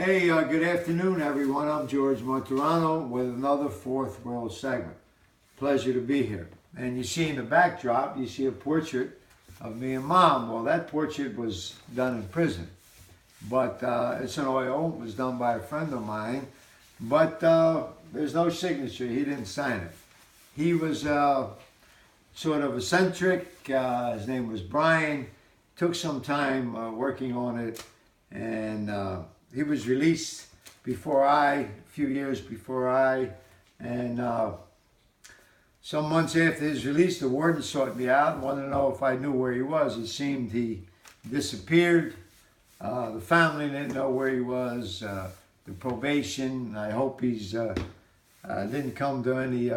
Hey, good afternoon, everyone. I'm George Monterano with another Fourth World segment. Pleasure to be here. And you see in the backdrop, you see a portrait of me and Mom. Well, that portrait was done in prison, but it's an oil. It was done by a friend of mine, but there's no signature. He didn't sign it. He was sort of eccentric. His name was Brian. Took some time working on it, and he was released a few years before and some months after his release, the warden sought me out and wanted to know if I knew where he was. It seemed he disappeared. The family didn't know where he was. The probation, I hope he's didn't come to any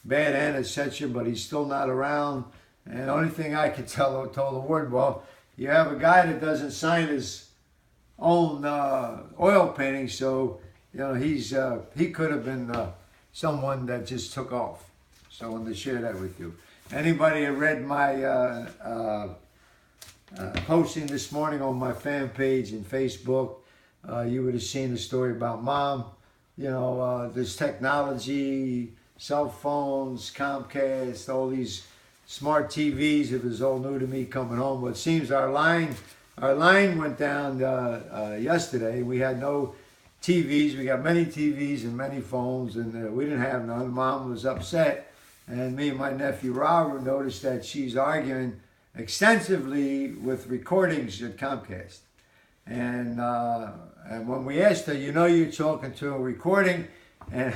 bad end, etc., but he's still not around. And the only thing I could told the warden, well, you have a guy that doesn't sign his own oil painting, so he could have been someone that just took off. So I wanted to share that with you. Anybody that read my posting this morning on my fan page and Facebook, you would have seen the story about Mom. This technology, cell phones, Comcast, all these smart TVs. It was all new to me coming home. But it seems our line went down yesterday. We had no TVs. We got many TVs and many phones, and we didn't have none. Mom was upset, and me and my nephew Robert noticed that she's arguing extensively with recordings at Comcast. And when we asked her, you're talking to a recording, and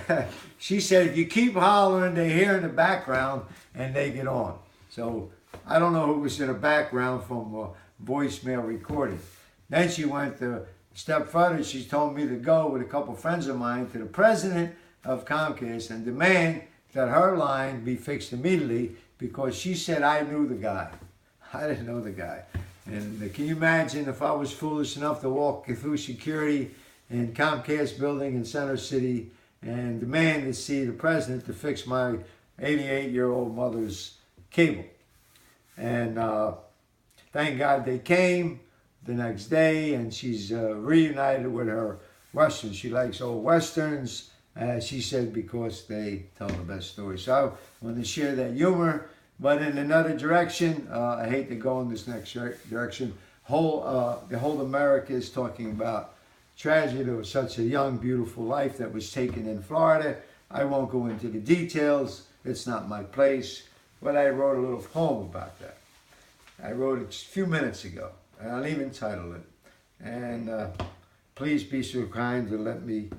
she said, if you keep hollering, they hear in the background and they get on. So I don't know who was in the background from voicemail recording. Then she went a step further. She told me to go with a couple friends of mine to the president of Comcast and demand that her line be fixed immediately because she said I knew the guy. I didn't know the guy. And can you imagine if I was foolish enough to walk through security in Comcast building in Center City and demand to see the president to fix my 88-year-old mother's cable. And thank God they came the next day, and she's reunited with her Westerns. She likes old Westerns, she said, because they tell the best stories. So I want to share that humor, but in another direction, I hate to go in this next direction. The whole America is talking about tragedy of such a young, beautiful life that was taken in Florida. I won't go into the details. It's not my place. But I wrote a little poem about that. I wrote it a few minutes ago, and I'll even title it. And please be so kind to let me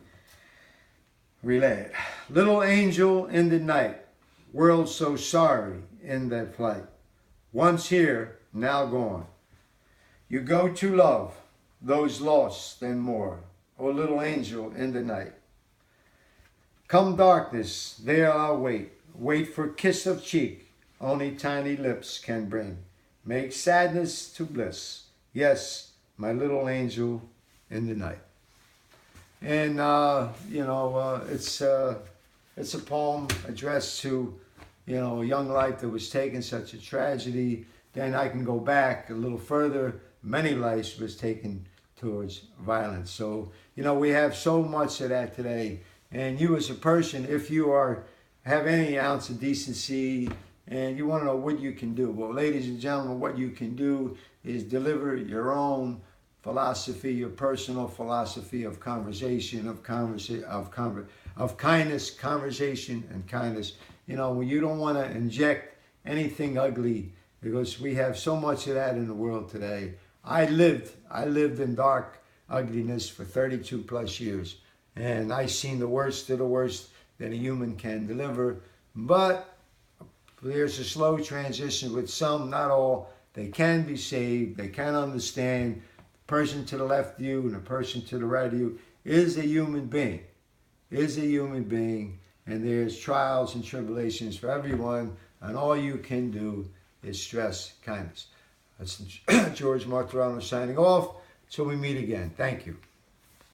relay it. Little angel in the night, world so sorry in their flight. Once here, now gone. You go to love those lost and more. Oh, little angel in the night. Come darkness, there I'll wait. Wait for kiss of cheek, only tiny lips can bring. Make sadness to bliss. Yes, my little angel in the night. And it's a poem addressed to a young life that was taken, such a tragedy. Then I can go back a little further. Many lives was taken towards violence. So we have so much of that today. And you as a person, if you have any ounce of decency and you want to know what you can do, well, ladies and gentlemen, what you can do is deliver your own philosophy, your personal philosophy of conversation, of kindness, conversation and kindness. When you don't want to inject anything ugly, because we have so much of that in the world today. I lived in dark ugliness for 32 plus years, and I've seen the worst of the worst that a human can deliver. But there's a slow transition with some, not all. They can be saved. They can understand. The person to the left of you and the person to the right of you is a human being. And there's trials and tribulations for everyone, and all you can do is stress kindness. That's George Martorano signing off. Till we meet again. Thank you.